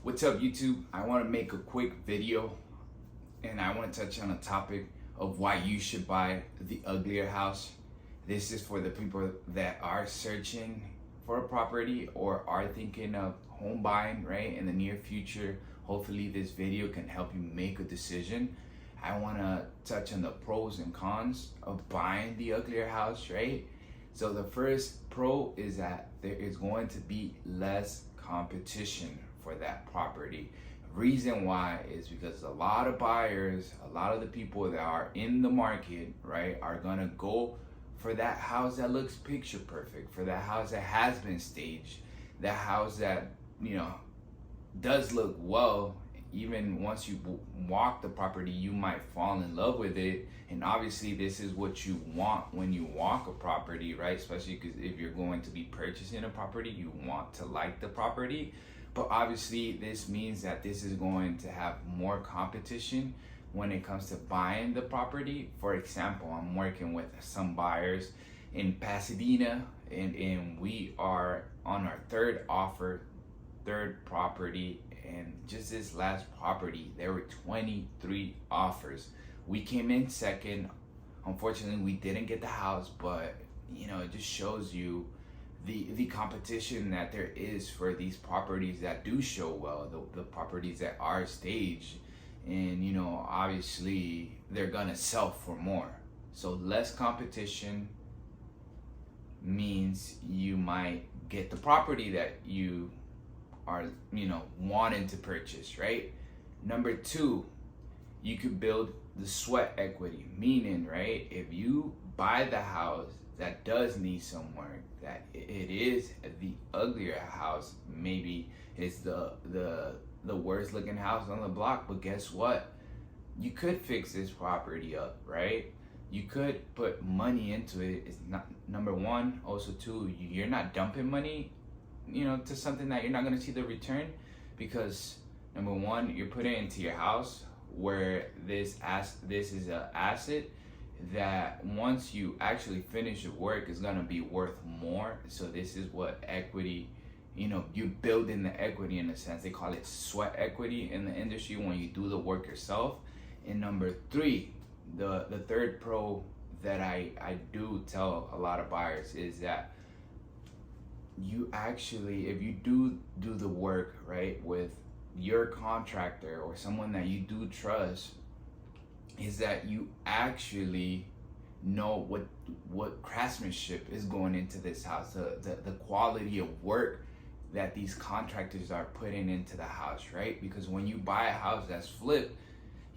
What's up, YouTube? I want to make a quick video and I want to touch on a topic of why you should buy the Uglier House. This is for the people that are searching for a property or are thinking of home buying, right, in the near future. Hopefully this video can help you make a decision. I want to touch on the pros and cons of buying the Uglier House, right? So the first pro is that there is going to be less competition for that property. Reason why is because a lot of buyers, a lot of the people that are in the market, right, are gonna go for that house that looks picture perfect, for that house that has been staged, that house that, does look well. Even once you walk the property, you might fall in love with it. And obviously this is what you want when you walk a property, right? Especially because if you're going to be purchasing a property, you want to like the property. But obviously this means that this is going to have more competition when it comes to buying the property. For example, I'm working with some buyers in Pasadena, and we are on our third property. And just this last property, there were 23 offers. We came in second. Unfortunately, we didn't get the house, but it just shows you the competition that there is for these properties that do show well, the properties that are staged. And obviously they're gonna sell for more. So less competition means you might get the property that you are wanting to purchase, right? Number two, you could build the sweat equity, meaning, right, if you buy the house that does need some work, that it is the uglier house, maybe it's the worst looking house on the block, but guess what, you could fix this property up, right? You could put money into it. It's not, number one. Also two, you're not dumping money to something that you're not going to see the return, because number one, you're putting it into your house where this is an asset that once you actually finish your work is going to be worth more. So this is what equity, you're building the equity in a sense. They call it sweat equity in the industry when you do the work yourself. And number three, the third pro that I do tell a lot of buyers is that you actually, if you do the work, right, with your contractor or someone that you do trust, is that you actually know what craftsmanship is going into this house, the quality of work that these contractors are putting into the house, right? Because when you buy a house that's flipped,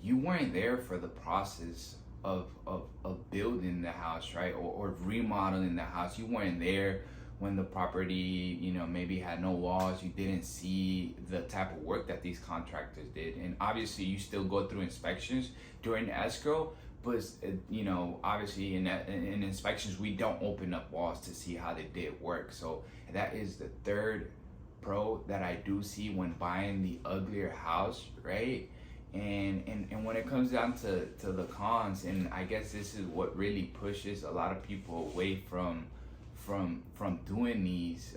you weren't there for the process of building the house, right, or remodeling the house. You weren't there when the property, maybe had no walls. You didn't see the type of work that these contractors did. And obviously you still go through inspections during the escrow, but obviously in inspections, we don't open up walls to see how they did work. So that is the third pro that I do see when buying the Uglier House, right? And when it comes down to the cons, and I guess this is what really pushes a lot of people away from doing these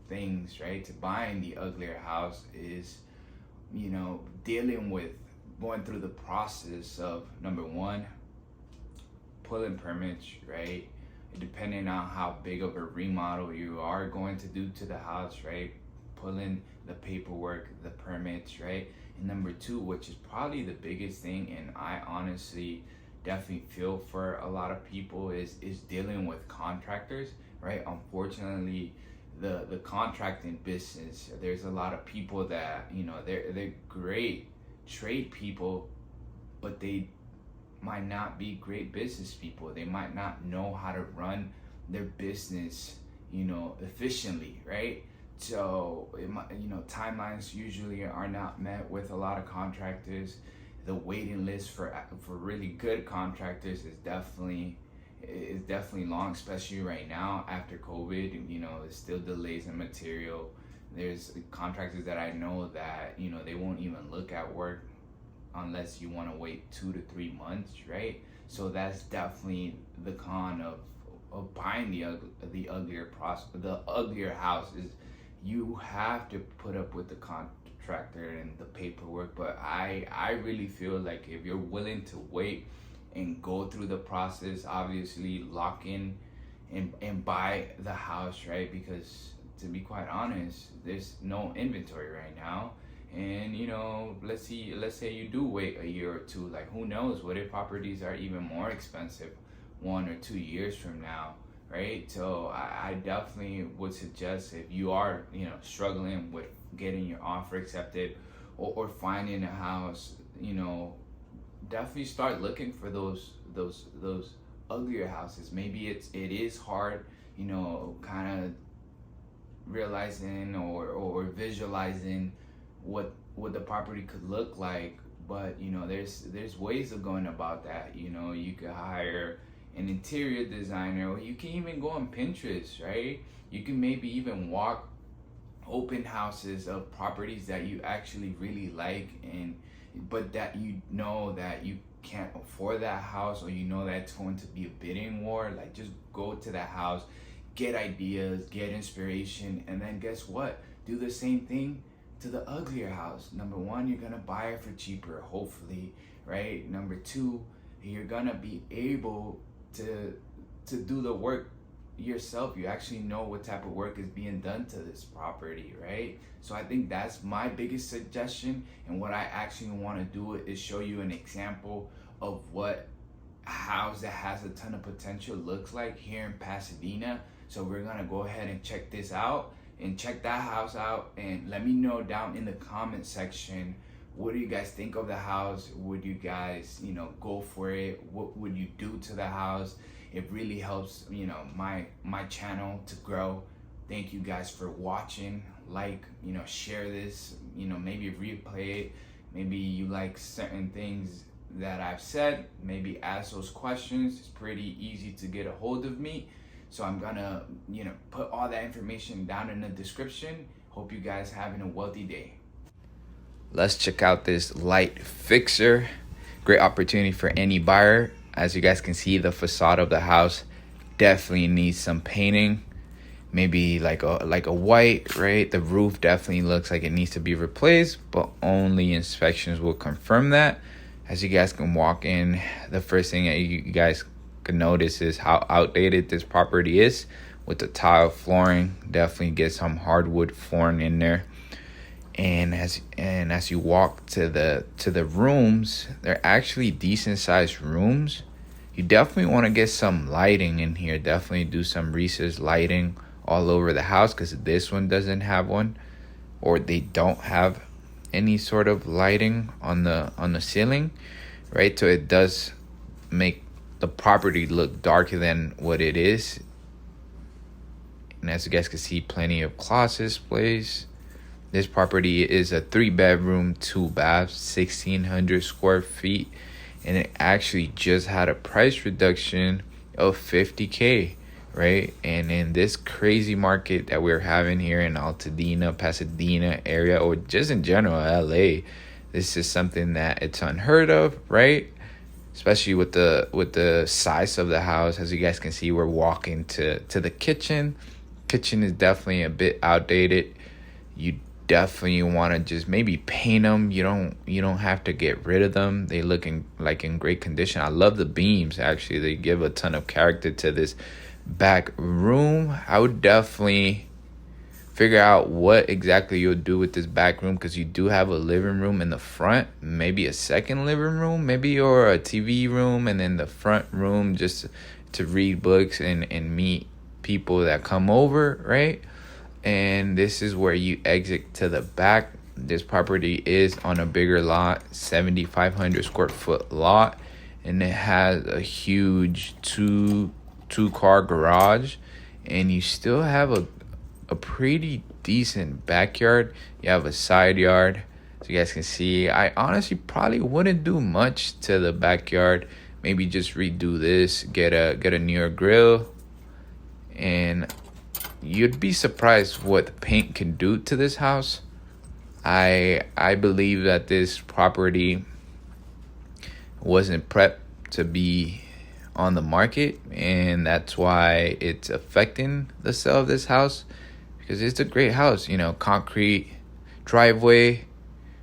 things, right, to buying the Uglier House, is dealing with going through the process of, number one, pulling permits, right, depending on how big of a remodel you are going to do to the house, right, pulling the paperwork, the permits, right. And number two, which is probably the biggest thing, and I honestly definitely feel for a lot of people, is dealing with contractors, right? Unfortunately, the contracting business, there's a lot of people that they're great trade people, but they might not be great business people. They might not know how to run their business efficiently, right? So timelines usually are not met with a lot of contractors. The waiting list for really good contractors is definitely long, especially right now after COVID. There's still delays in material. There's contractors that I know that they won't even look at work unless you want to wait 2 to 3 months, right? So that's definitely the con of buying the Uglier House, is you have to put up with the contractor and the paperwork. But I really feel like if you're willing to wait and go through the process, obviously lock in and buy the house, right? Because to be quite honest, there's no inventory right now. And let's say you do wait a year or two, like who knows, what if properties are even more expensive 1 or 2 years from now, right? So I definitely would suggest, if you are struggling with getting your offer accepted, or finding a house, definitely start looking for those uglier houses. Maybe it is hard, kind of realizing or visualizing what the property could look like. But there's ways of going about that. You could hire an interior designer, or you can even go on Pinterest, right? You can maybe even walk open houses of properties that you actually really like, but that that you can't afford that house, or that it's going to be a bidding war. Like, just go to that house, get ideas, get inspiration, and then guess what? Do the same thing to the uglier house. Number one, you're gonna buy it for cheaper, hopefully, right? Number two, you're gonna be able to do the work yourself. You actually know what type of work is being done to this property, right? So I think that's my biggest suggestion. And what I actually want to do is show you an example of what a house that has a ton of potential looks like here in Pasadena. So we're gonna go ahead and check this out and check that house out, and let me know down in the comment section, what do you guys think of the house? Would you guys go for it? What would you do to the house? It really helps my channel to grow. Thank you guys for watching. Share this, maybe replay it. Maybe you like certain things that I've said. Maybe ask those questions. It's pretty easy to get a hold of me. So I'm gonna, put all that information down in the description. Hope you guys having a wealthy day. Let's check out this light fixer. Great opportunity for any buyer. As you guys can see, the facade of the house definitely needs some painting. Maybe like a white, right? The roof definitely looks like it needs to be replaced, but only inspections will confirm that. As you guys can walk in, the first thing that you guys can notice is how outdated this property is, with the tile flooring. Definitely get some hardwood flooring in there. And as you walk to the rooms, they're actually decent sized rooms. You definitely want to get some lighting in here. Definitely do some recessed lighting all over the house, because this one doesn't have one, or they don't have any sort of lighting on the ceiling, right? So it does make the property look darker than what it is. And as you guys can see, plenty of closets placed. This property is a 3-bedroom, 2-bath, 1,600 square feet, and it actually just had a price reduction of $50K, right? And in this crazy market that we're having here in Altadena, Pasadena area, or just in general LA, this is something that it's unheard of, right? Especially with the size of the house. As you guys can see, we're walking to the kitchen. Kitchen is definitely a bit outdated. You definitely want to just maybe paint them. You don't have to get rid of them. They look in great condition. I love the beams. Actually, they give a ton of character to this back room. I would definitely figure out what exactly you'll do with this back room, because you do have a living room in the front, maybe a second living room, maybe, or a TV room, and then the front room just to read books and meet people that come over, right? And this is where you exit to the back. This property is on a bigger lot, 7,500 square foot lot, and it has a huge two-car garage, and you still have a pretty decent backyard. You have a side yard, so you guys can see. I honestly probably wouldn't do much to the backyard. Maybe just redo this, get a newer grill, and you'd be surprised what paint can do to this house. I believe that this property wasn't prepped to be on the market, and that's why it's affecting the sale of this house, because it's a great house. You know, concrete driveway,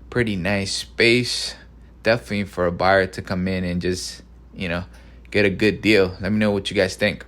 pretty nice space. Definitely for a buyer to come in and just, you know, get a good deal. Let me know what you guys think.